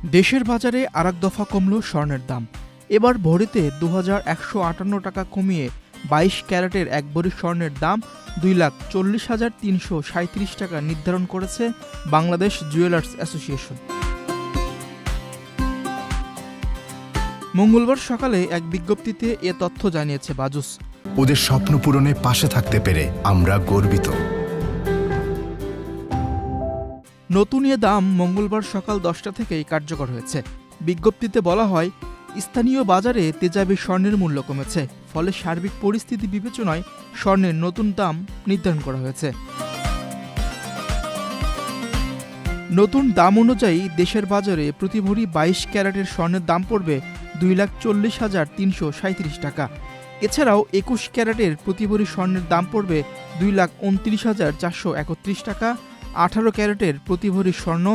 দেশের বাজারে আরেক দফা কমল স্বর্ণের দাম। এবার ভরিতে ২,১৫৮ টাকা কমিয়ে ২২ ক্যারেটের এক ভরি স্বর্ণের দাম ২,৪০,৩৩৭ টাকা নির্ধারণ করেছে বাংলাদেশ জুয়েলার্স অ্যাসোসিয়েশন। মঙ্গলবার সকালে এক বিজ্ঞপ্তিতে এ তথ্য জানিয়েছে বাজুস। ওদের স্বপ্ন পূরণে পাশে থাকতে পেরে আমরা গর্বিত। নতুন এ দাম মঙ্গলবার সকাল ১০টা থেকেই কার্যকর হয়েছে। বিজ্ঞপ্তিতে বলা হয়, স্থানীয় বাজারে তেজাবি স্বর্ণের মূল্য কমেছে, ফলে সার্বিক পরিস্থিতি বিবেচনায় স্বর্ণের নতুন দাম নির্ধারণ করা হয়েছে। নতুন দাম অনুযায়ী দেশের বাজারে প্রতি ভরি ২২ ক্যারেটের স্বর্ণের দাম পড়বে ২,৪০,৩৩৭ টাকা। এছাড়াও ২১ ক্যারেটের প্রতি ভরি স্বর্ণের দাম পড়বে ২,২৯,৪৩১ টাকা। ১৮ ক্যারেটের প্রতি ভরি স্বর্ণ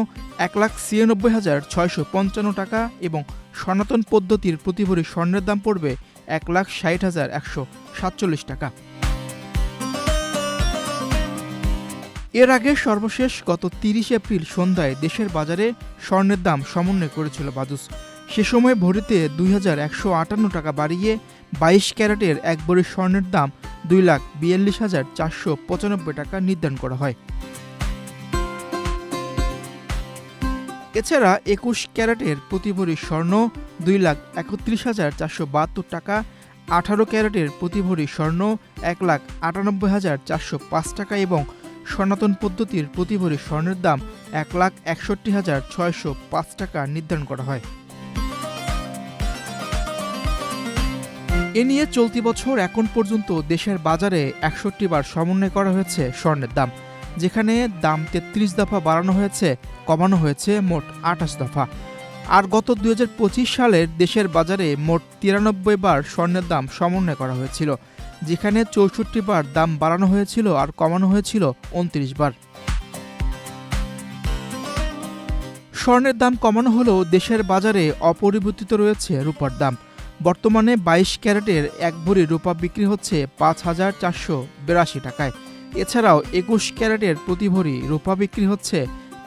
১,৯৬,৬৫৫ টাকা এবং সনাতন পদ্ধতির প্রতি ভরি স্বর্ণের দাম পড়বে ১,৬০,১৪৭ টাকা। এর আগে সর্বশেষ গত ৩০ এপ্রিল সন্ধ্যায় দেশের বাজারে স্বর্ণের দাম সমন্বয় করেছিল বাজুস। সে সময় ভরিতে ২,১৫৮ টাকা বাড়িয়ে ২২ ক্যারেটের এক ভরি স্বর্ণের দাম ২,৪২,৪৯৫ টাকা নির্ধারণ করা হয়। এছাড়া ২১ ক্যারেটের প্রতি ভরি স্বর্ণ ২,৩১,৪৭২ টাকা, ১৮ ক্যারেটের প্রতি ভরি স্বর্ণ ১,৯৮,৪০৫ টাকা এবং সনাতন পদ্ধতির প্রতি ভরি স্বর্ণের দাম ১,৬১,৬০৫ টাকা নির্ধারণ করা হয়। এ নিয়ে চলতি বছর এখন পর্যন্ত দেশের বাজারে ৬১ বার সমন্বয় করা হয়েছে স্বর্ণের দাম, যেখানে দাম ৩৩ দফা বাড়ানো হয়েছে, কমানো হয়েছে মোট ২৮ দফা। আর গত ২০২৫ সালের দেশের বাজারে মোট ৯৩ বার স্বর্ণের দাম সমন্বয় করা হয়েছিল, যেখানে ৬৪ বার দাম বাড়ানো হয়েছিল আর কমানো হয়েছিল ২৯ বার। স্বর্ণের দাম কমানো হলেও দেশের বাজারে অপরিবর্তিত রয়েছে রূপার দাম। বর্তমানে ২২ ক্যারেটের এক ভরি রূপা বিক্রি হচ্ছে ৫,৪৮২ টাকায়। এছাড়াও ২১ ক্যারেটের প্রতি ভরি রূপা বিক্রি হচ্ছে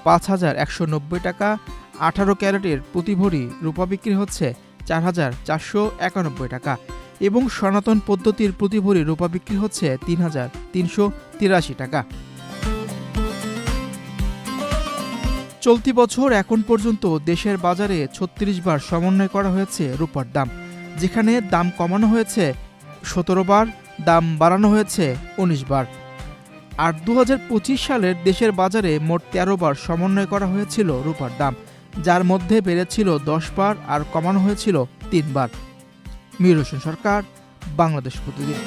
৫,১৯০ টাকা, ১৮ ক্যারেটের প্রতি ভরি রূপা বিক্রি হচ্ছে ৪,৪৯১ টাকা এবং সনাতন পদ্ধতির প্রতি ভরি রূপা বিক্রি হচ্ছে ৩,৩৮৩ টাকা। চলতি বছর এখন পর্যন্ত দেশের বাজারে ৩৬ বার সমন্বয় করা হয়েছে রূপার দাম, যেখানে দাম কমানো হয়েছে ১৭ বার, দাম বাড়ানো হয়েছে ১৯ বার। আর ২০২৫ সালের দেশের বাজারে মোট ১৩ বার সমন্বয় করা হয়েছিল রূপার দাম, যার মধ্যে বেড়েছিল ১০ বার আর কমানো হয়েছিল ৩ বার। মির হোসেন সরকার, বাংলাদেশ প্রতিদিন।